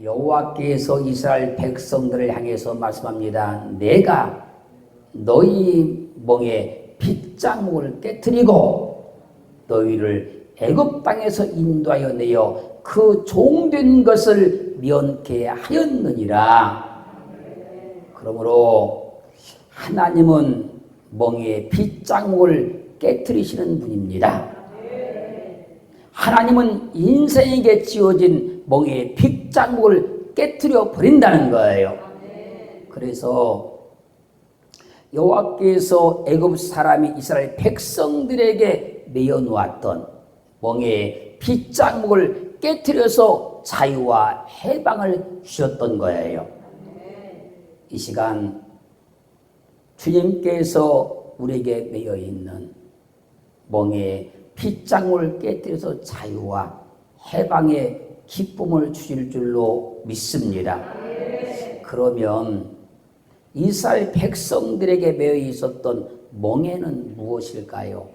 여호와께서 이스라엘 백성들을 향해서 말씀합니다. 내가 너희 멍에 핏장목을 깨뜨리고 너희를 애굽 땅에서 인도하여 내어 그 종된 것을 면케 하였느니라. 그러므로 하나님은 멍에 핏장목을 깨뜨리시는 분입니다. 하나님은 인생에게 지어진 멍에 핏장목을 깨뜨려 버린다는 거예요. 그래서 여호와께서 애굽 사람이 이스라엘 백성들에게 내어놓았던 멍에 핏장목을 깨뜨려서 자유와 해방을 주셨던 거예요. 이 시간 주님께서 우리에게 매여 있는 멍에 핏장목을 깨뜨려서 자유와 해방의 기쁨을 주실 줄로 믿습니다. 그러면 이스라엘 백성들에게 매여 있었던 멍에는 무엇일까요?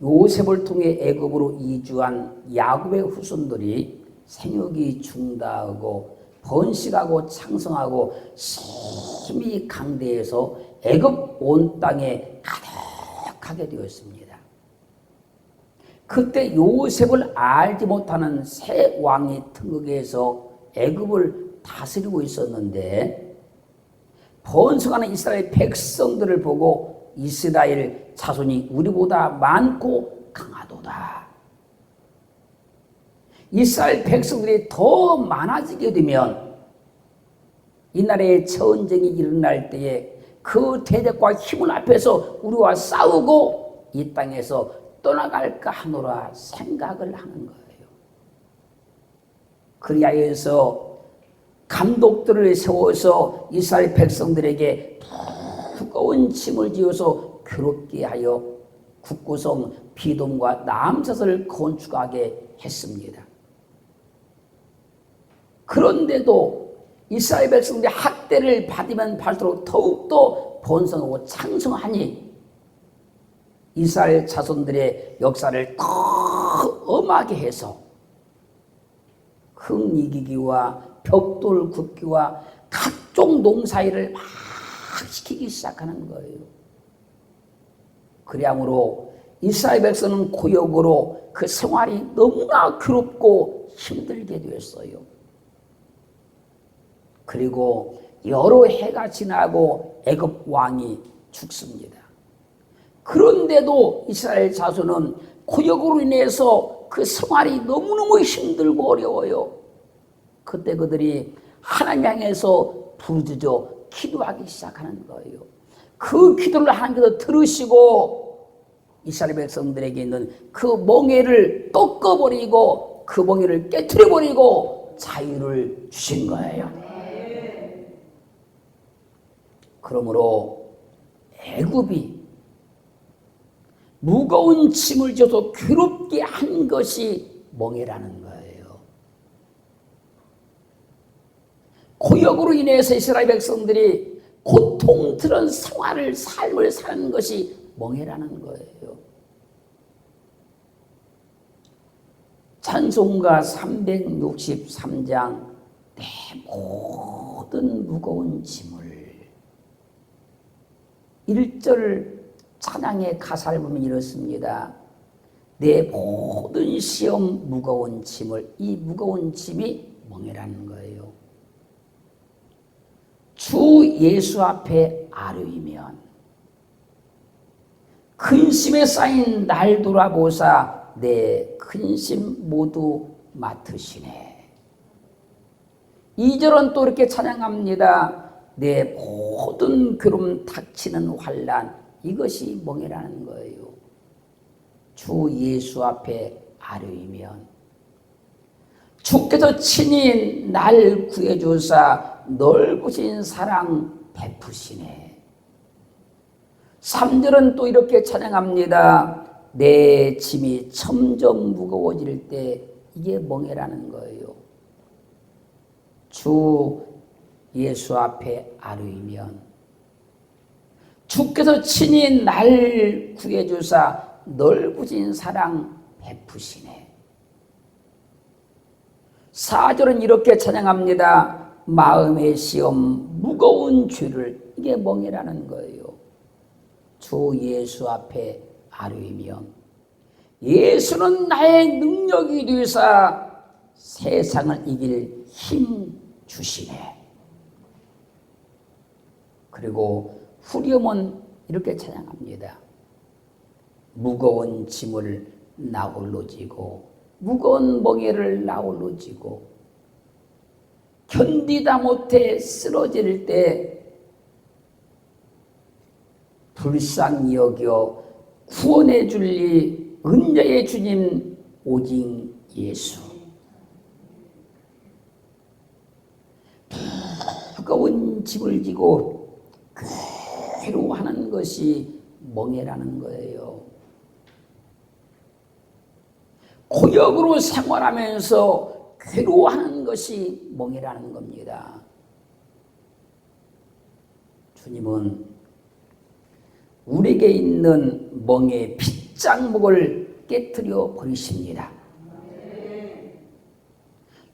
요셉을 통해 애굽으로 이주한 야곱의 후손들이 생육이 중다하고 번식하고 창성하고 심히 강대해서 애굽 온 땅에 가득하게 되었습니다. 그때 요셉을 알지 못하는 새 왕이 등극해서 애굽을 다스리고 있었는데 번성하는 이스라엘 백성들을 보고 이스라엘 자손이 우리보다 많고 강하도다. 이스라엘 백성들이 더 많아지게 되면 이 나라의 전쟁이 일어날 때에 그 대적과 힘을 앞에서 우리와 싸우고 이 땅에서 떠나갈까 하노라 생각을 하는 거예요. 그리하여서 감독들을 세워서 이스라엘 백성들에게 무거운 짐을 지어서 괴롭게 하여 국구성 비돔과 남사선을 건축하게 했습니다. 그런데도 이스라엘 백성들이 학대를 받으면 받을수록 더욱더 번성하고 창성하니 이스라엘 자손들의 역사를 더 엄하게 해서 흙이기기와 벽돌 굽기와 각종 농사일을 막 시키기 시작하는 거예요. 그리하므로 이스라엘 백성은 고역으로 그 생활이 너무나 괴롭고 힘들게 되었어요. 그리고 여러 해가 지나고 애굽 왕이 죽습니다. 그런데도 이스라엘 자손은 고역으로 인해서 그 생활이 너무너무 힘들고 어려워요. 그때 그들이 하나님 향해서 부르짖어 기도하기 시작하는 거예요. 그 기도를 하나님께서 들으시고 이스라엘 백성들에게 있는 그 멍에를 꺾어버리고 그 멍에를 깨트려버리고 자유를 주신 거예요. 그러므로 애굽이 무거운 짐을 져서 괴롭게 한 것이 멍에라는 거예요. 고역으로 인해서 이스라엘 백성들이 고통스러운 삶을 사는 것이 멍에라는 거예요. 찬송가 363장 내 모든 무거운 짐을 1절 찬양의 가사를 보면 이렇습니다. 내 모든 시험 무거운 짐을, 이 무거운 짐이 멍에라는 거예요. 주 예수 앞에 아뢰이면 근심에 쌓인 날 돌아보사 내 근심 모두 맡으시네. 2절은 또 이렇게 찬양합니다. 내 모든 괴로움 닥치는 환난, 이것이 멍에라는 거예요. 주 예수 앞에 아뢰이면 주께서 친히 날 구해주사 넓으신 사랑 베푸시네. 3절은 또 이렇게 찬양합니다. 내 짐이 점점 무거워질 때 이게 멍에라는 거예요. 주 예수 앞에 아뢰이면 주께서 친히 날 구해주사 넓으신 사랑 베푸시네. 4절은 이렇게 찬양합니다. 마음의 시험 무거운 죄를, 이게 멍에라는 거예요. 주 예수 앞에 아뢰며 예수는 나의 능력이 되사 세상을 이길 힘 주시네. 그리고 후렴은 이렇게 찬양합니다. 무거운 짐을 나 홀로 지고 무거운 멍에를 나 홀로 지고 견디다 못해 쓰러질 때 불쌍히 여겨 구원해 줄리 은혜의 주님 오직 예수. 무거운 짐을 지고 괴로워하는 것이 멍에라는 거예요. 고역으로 생활하면서 괴로워하는 것이 멍에라는 겁니다. 주님은 우리에게 있는 멍에 핏장목을 깨뜨려 버리십니다.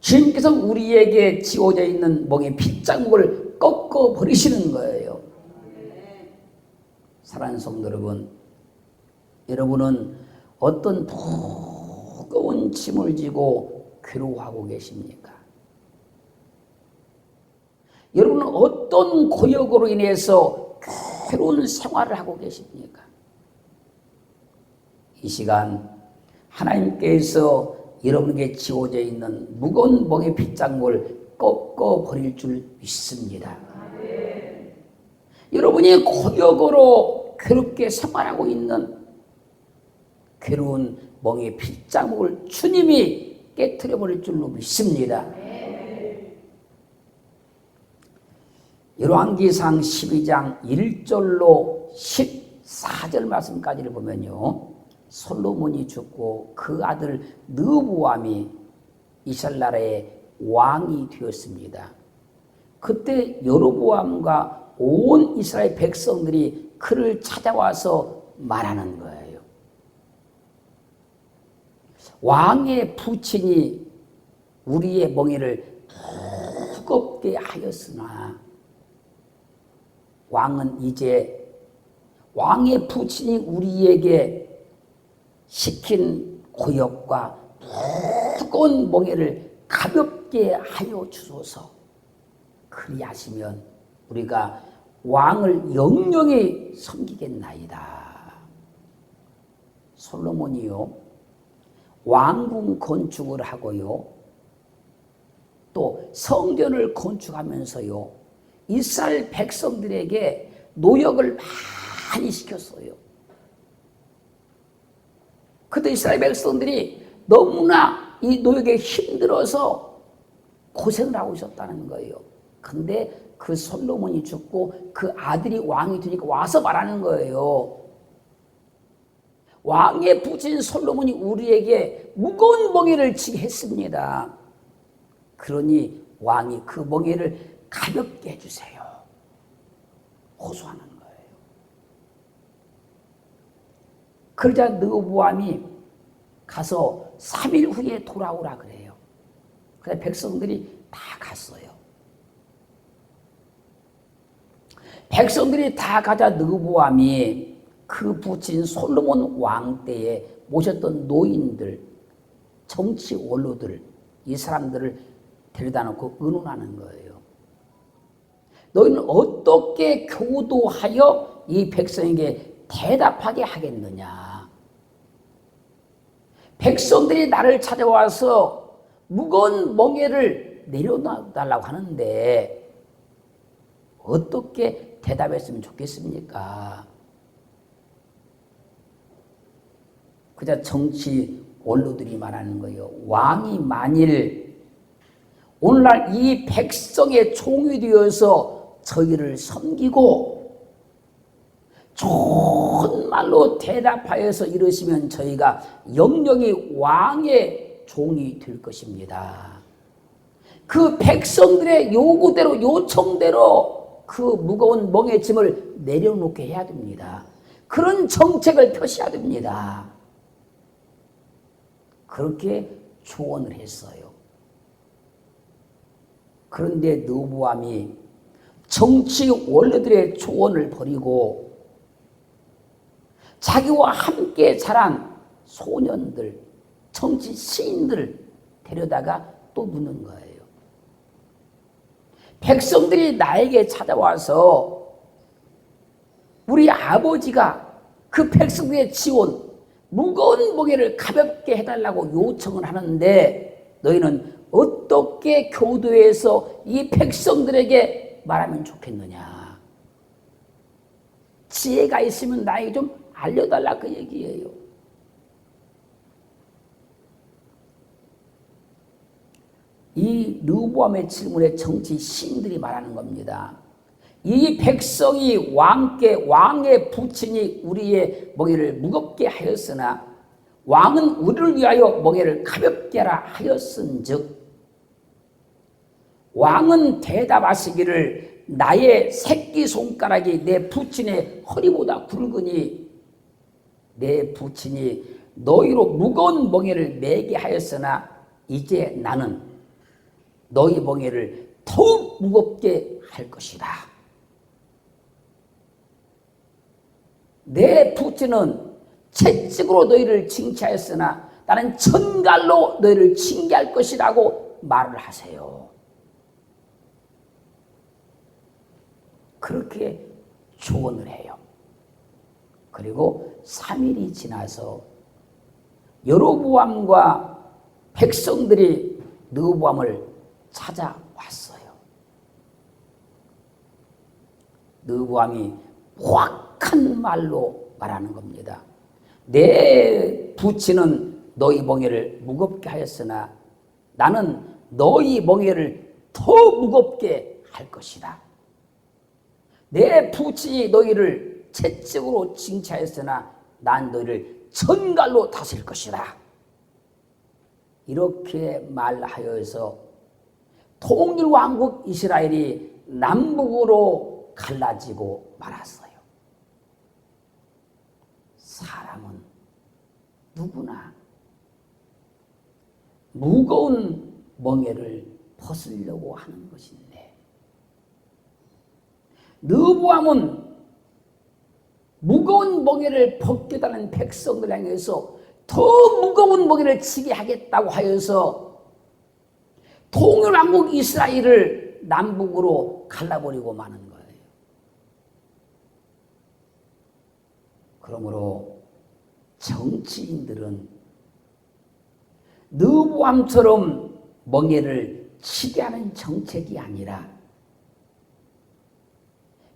주님께서 우리에게 지워져 있는 멍에 핏장목을 꺾어 버리시는 거예요. 사랑하는 성도 여러분, 여러분은 어떤 무거운 짐을 지고 괴로워하고 계십니까? 여러분은 어떤 고역으로 인해서 괴로운 생활을 하고 계십니까? 이 시간 하나님께서 여러분에게 지워져 있는 무거운 멍에 핏장목을 꺾어 버릴 줄 믿습니다. 여러분이 고역으로 괴롭게 생활하고 있는 괴로운 멍에 핏장목을 주님이 깨트려 버릴 줄로 믿습니다. 열왕기상 12장 1절로 14절 말씀까지를 보면요, 솔로몬이 죽고 그 아들 르보암이 이스라엘 나라의 왕이 되었습니다. 그때 여로보암과 온 이스라엘 백성들이 그를 찾아와서 말하는 거예요. 왕의 부친이 우리의 멍에를 무겁게 하였으나 왕은 이제 왕의 부친이 우리에게 시킨 고역과 무거운 멍에를 가볍게 하여 주소서. 그리하시면 우리가 왕을 영영히 섬기겠나이다. 솔로몬이요, 왕궁 건축을 하고요, 또 성전을 건축하면서요, 이스라엘 백성들에게 노역을 많이 시켰어요. 그때 이스라엘 백성들이 너무나 이 노역에 힘들어서 고생을 하고 있었다는 거예요. 근데 그 솔로몬이 죽고 그 아들이 왕이 되니까 와서 말하는 거예요. 왕의 부친 솔로몬이 우리에게 무거운 멍에를 지게 했습니다. 그러니 왕이 그 멍에를 가볍게 해주세요. 호소하는 거예요. 그러자 르보암이 가서 3일 후에 돌아오라 그래요. 그래서 백성들이 다 갔어요. 백성들이 다 가자 르보암이 그 부친 솔로몬 왕 때에 모셨던 노인들, 정치 원로들, 이 사람들을 데려다 놓고 의논하는 거예요. 너희는 어떻게 교도하여 이 백성에게 대답하게 하겠느냐? 백성들이 나를 찾아와서 무거운 멍에를 내려놔달라고 하는데 어떻게 대답했으면 좋겠습니까? 그저 정치 원로들이 말하는 거예요. 왕이 만일 오늘날 이 백성의 종이 되어서 저희를 섬기고 좋은 말로 대답하여서 이러시면 저희가 영영이 왕의 종이 될 것입니다. 그 백성들의 요구대로, 요청대로 그 무거운 멍에 짐을 내려놓게 해야 됩니다. 그런 정책을 펴셔야 됩니다. 그렇게 조언을 했어요. 그런데 르호보암이 정치 원로들의 조언을 버리고 자기와 함께 자란 소년들, 정치 시인들 데려다가 또 묻는 거예요. 백성들이 나에게 찾아와서 우리 아버지가 그 백성들의 지원, 무거운 멍에를 가볍게 해달라고 요청을 하는데 너희는 어떻게 교도에서 이 백성들에게 말하면 좋겠느냐. 지혜가 있으면 나에게 좀 알려달라 그 얘기예요. 이 르호보암의 질문에 정치 신들이 말하는 겁니다. 이 백성이 왕의 부친이 우리의 멍에를 무겁게 하였으나 왕은 우리를 위하여 멍에를 가볍게 하라 하였은즉 왕은 대답하시기를 나의 새끼손가락이 내 부친의 허리보다 굵으니 내 부친이 너희로 무거운 멍에를 매게 하였으나 이제 나는 너희 멍에를 더욱 무겁게 할 것이다. 내 부친은 채찍으로 너희를 징계하였으나 나는 천갈로 너희를 징계할 것이라고 말을 하세요. 그렇게 조언을 해요. 그리고 3일이 지나서 여로보암과 백성들이 르호보암을 찾아왔어요. 르호보암이 확한 말로 말하는 겁니다. 내 부친은 너희 멍에를 무겁게 하였으나 나는 너희 멍에를 더 무겁게 할 것이다. 내 부친이 너희를 채찍으로 징계하였으나 난 너희를 천갈로 다스릴 것이다. 이렇게 말하여서 통일왕국 이스라엘이 남북으로 갈라지고 말았어요. 사람은 누구나 무거운 멍에를 벗으려고 하는 것인데 르호보암은 무거운 멍에를 벗겨달라는 백성들 향해서 더 무거운 멍에를 지게 하겠다고 하여서 통일왕국 이스라엘을 남북으로 갈라버리고 마는 거예요. 그러므로 정치인들은 르호보암처럼 멍에를 치게 하는 정책이 아니라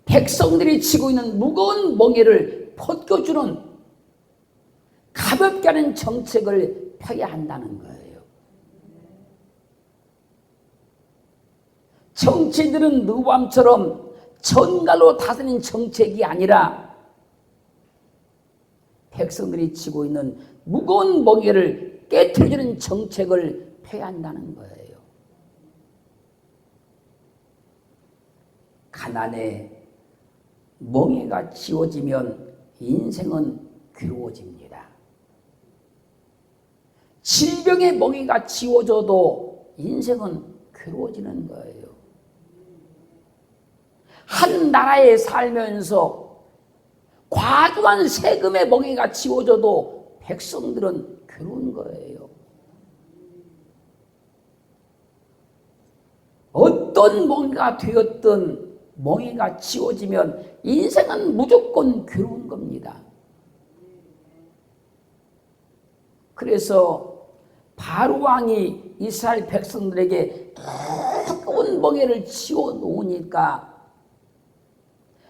백성들이 치고 있는 무거운 멍에를 벗겨주는 가볍게 하는 정책을 펴야 한다는 거예요. 정치인들은 르호보암처럼 천갈로 다스리는 정책이 아니라 백성들이 치고 있는 무거운 멍에를 깨트려주는 정책을 펴야 한다는 거예요. 가난에 멍에가 지워지면 인생은 괴로워집니다. 질병의 멍에가 지워져도 인생은 괴로워지는 거예요. 한 나라에 살면서 과도한 세금의 멍에가 지워져도 백성들은 괴로운 거예요. 어떤 멍에가 되었든 멍에가 지워지면 인생은 무조건 괴로운 겁니다. 그래서 바로 왕이 이스라엘 백성들에게 두꺼운 멍에를 지워 놓으니까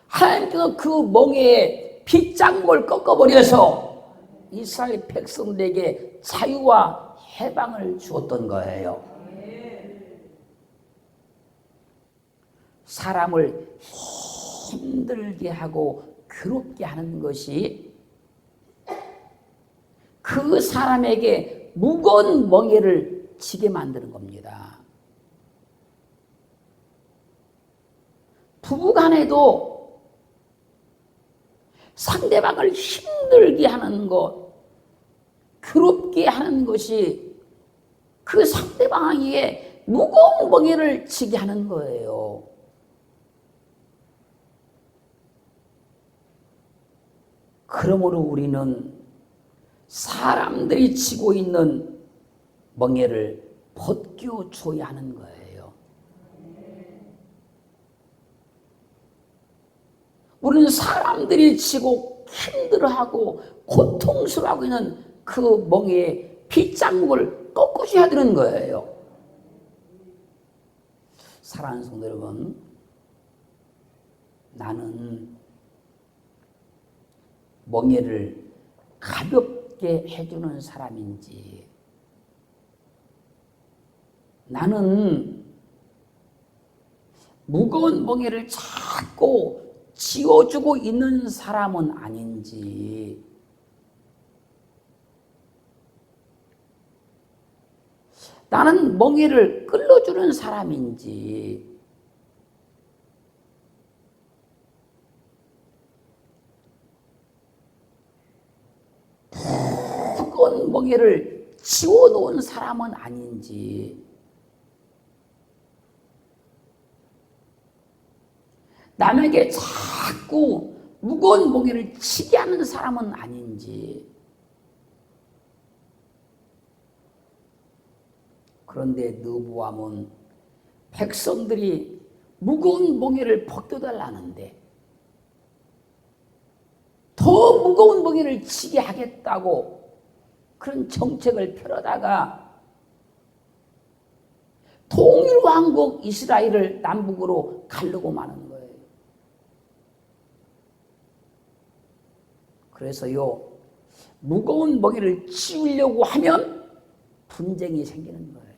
하나님께서 그 멍에에 빗장목을 꺾어버려서 이스라엘 백성들에게 자유와 해방을 주었던 거예요. 사람을 힘들게 하고 괴롭게 하는 것이 그 사람에게 무거운 멍에를 지게 만드는 겁니다. 부부간에도 상대방을 힘들게 하는 것, 괴롭게 하는 것이 그 상대방에게 무거운 멍에를 지게 하는 거예요. 그러므로 우리는 사람들이 지고 있는 멍에를 벗겨줘야 하는 거예요. 우리는 사람들이 지고 힘들어하고 고통스러워하고 있는 그 멍에의 핏장목을 꺾어줘야 되는 거예요. 사랑하는 성도 여러분, 나는 멍에를 가볍게 해주는 사람인지, 나는 무거운 멍에를 자꾸 지어주고 있는 사람은 아닌지, 나는 멍에를 끌어주는 사람인지, 무거운 멍에를 지워놓은 사람은 아닌지, 남에게 자꾸 무거운 멍에를 지게 하는 사람은 아닌지. 그런데 느보암은 백성들이 무거운 멍에를 벗겨달라는데 더 무거운 멍에를 지게 하겠다고 그런 정책을 펴려다가 통일왕국 이스라엘을 남북으로 가르고 마는 거예요. 그래서요, 무거운 멍에를 치우려고 하면 분쟁이 생기는 거예요.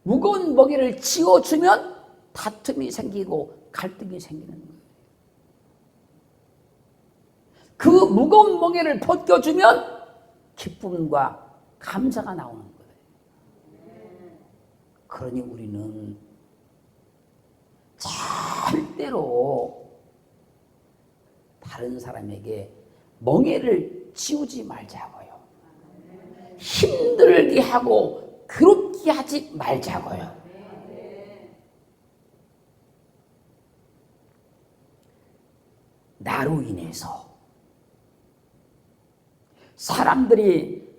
무거운 멍에를 치워주면 다툼이 생기고 갈등이 생기는 거예요. 그 무거운 멍에를 벗겨주면 기쁨과 감사가 나오는 거예요. 그러니 우리는 절대로 다른 사람에게 멍에를 치우지 말자고요. 힘들게 하고 괴롭게 하지 말자고요. 나로 인해서 사람들이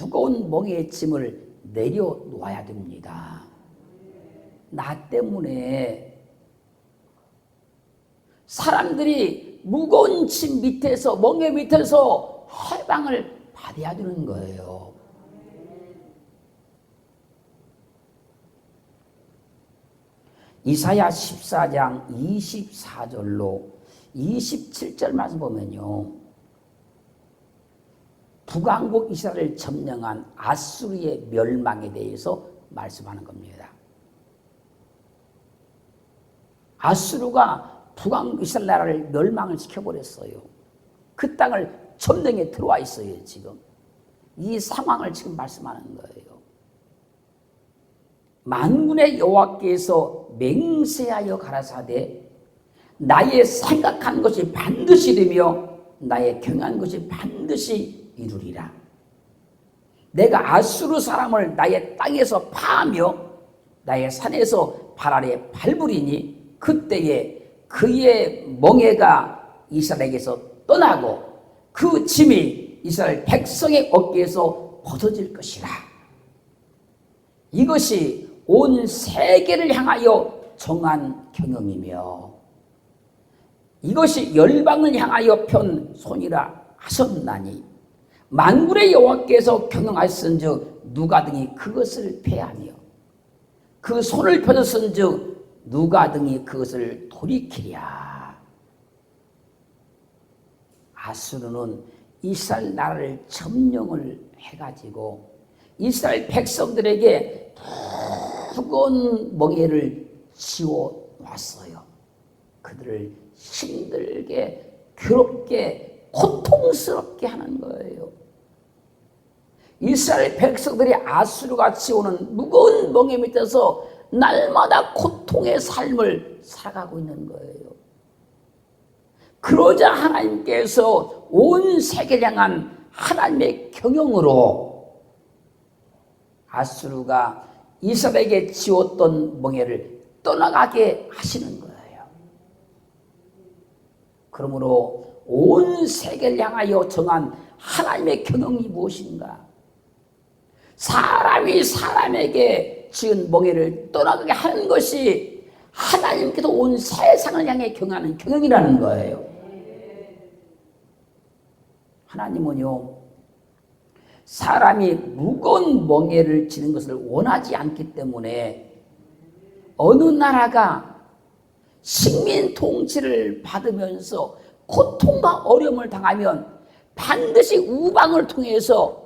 무거운 멍에의 짐을 내려놓아야 됩니다. 나 때문에 사람들이 무거운 짐 밑에서, 멍에 밑에서 해방을 받아야 되는 거예요. 이사야 14장 24절로 27절 말씀 보면요, 북왕국 이스라엘을 점령한 아수르의 멸망에 대해서 말씀하는 겁니다. 아수르가 북왕국 이스라엘 나라를 멸망을 시켜버렸어요. 그 땅을 점령에 들어와 있어요. 지금 이 상황을 지금 말씀하는 거예요. 만군의 여호와께서 맹세하여 가라사대 나의 생각한 것이 반드시 되며 나의 경한 것이 반드시 이루리라. 내가 아수르 사람을 나의 땅에서 파하며 나의 산에서 발 아래 밟으리니 그때에 그의 멍에가 이스라엘에게서 떠나고 그 짐이 이스라엘 백성의 어깨에서 벗어질 것이라. 이것이 온 세계를 향하여 정한 경영이며 이것이 열방을 향하여 편 손이라 하셨나니 만군의 여호와께서 경영하셨은즉 누가 등이 그것을 패하며 그 손을 펴셨은즉 누가 등이 그것을 돌이키랴. 아수르는 이스라엘 나라를 점령을 해가지고 이스라엘 백성들에게 무거운 멍에를 지워놨어요. 그들을 힘들게, 괴롭게, 고통스럽게 하는 거예요. 이스라엘 백성들이 아수르가 지어오는 무거운 멍에 밑에서 날마다 고통의 삶을 살아가고 있는 거예요. 그러자 하나님께서 온 세계를 향한 하나님의 경영으로 아수르가 이스라엘에게 지었던 멍에를 떠나가게 하시는 거예요. 그러므로 온 세계를 향하여 정한 하나님의 경영이 무엇인가? 사람이 사람에게 지은 멍에를 떠나가게 하는 것이 하나님께서 온 세상을 향해 경영하는 경영이라는 거예요. 하나님은요, 사람이 무거운 멍에를 지는 것을 원하지 않기 때문에 어느 나라가 식민 통치를 받으면서 고통과 어려움을 당하면 반드시 우방을 통해서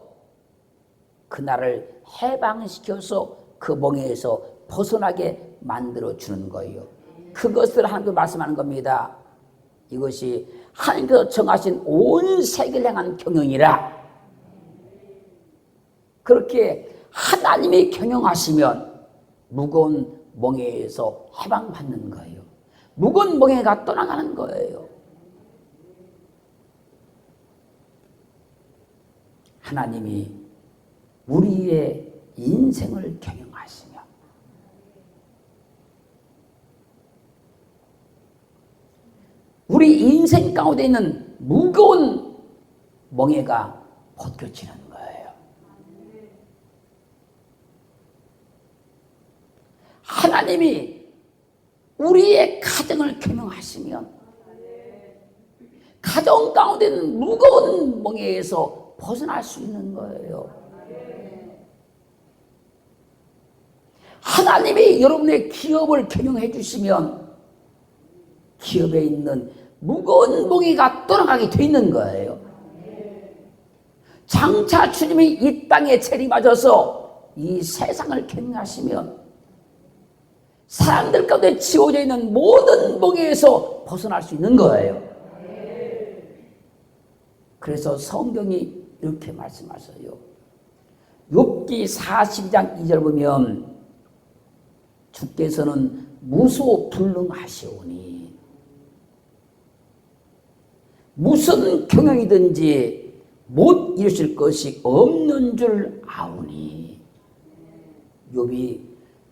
그 나라를 해방시켜서 그 멍에에서 벗어나게 만들어주는 거예요. 그것을 하나님께서 말씀하는 겁니다. 이것이 하나님께서 정하신 온 세계를 향한 경영이라. 그렇게 하나님이 경영하시면 무거운 멍에에서 해방받는 거예요. 무거운 멍에가 떠나가는 거예요. 하나님이 우리의 인생을 경영하시며 우리 인생 가운데 있는 무거운 멍에가 벗겨지는 거예요. 하나님이 우리의 가정을 경영하시면 가정 가운데 있는 무거운 멍에에서 벗어날 수 있는 거예요. 하나님이 여러분의 기업을 경영해 주시면 기업에 있는 무거운 멍에가 떠나가게 돼 있는 거예요. 장차 주님이 이 땅에 재림하셔서 이 세상을 경영하시면 사람들 가운데 지워져 있는 모든 멍에에서 벗어날 수 있는 거예요. 그래서 성경이 이렇게 말씀하셔요. 욥기 42장 2절 보면 주께서는 무소불능하시오니 무슨 경영이든지 못 이루실 것이 없는 줄 아오니. 욥이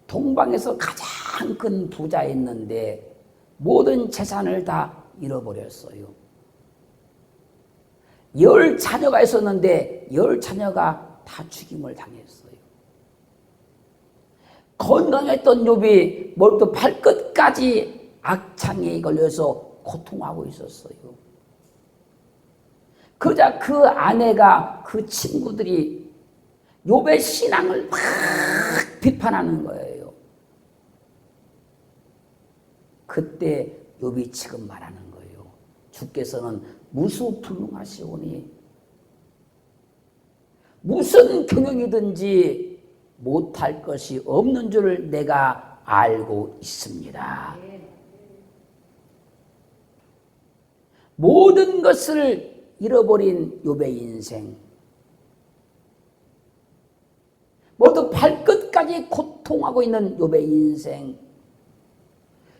동방에서 가장 큰 부자였는데 모든 재산을 다 잃어버렸어요. 10 자녀가 있었는데 10 자녀가 다 죽임을 당했어요. 건강했던 욥이 머리부터 발끝까지 악창에 걸려서 고통하고 있었어요. 그러자 그 아내가 그 친구들이 욥의 신앙을 막 비판하는 거예요. 그때 욥이 지금 말하는 거예요. 주께서는 무소불능하시오니 무슨 경영이든지 못할 것이 없는 줄 내가 알고 있습니다. 모든 것을 잃어버린 욥의 인생, 모두 발끝까지 고통하고 있는 욥의 인생,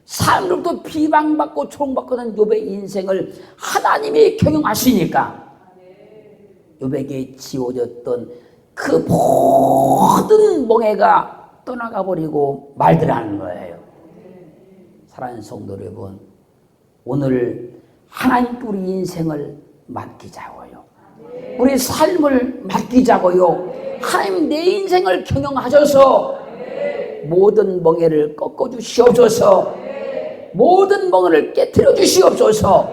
사람들부터 비방받고 조롱받고는 욥의 인생을 하나님이 경영하시니까 욥에게 지워졌던 그 모든 멍에가 떠나가 버리고 말더라는 거예요. 사랑하는 성도 여러분, 오늘 하나님께 우리 인생을 맡기자고요. 우리 삶을 맡기자고요. 하나님 내 인생을 경영하셔서 모든 멍에를 꺾어 주시옵소서. 모든 멍에를 깨트려 주시옵소서.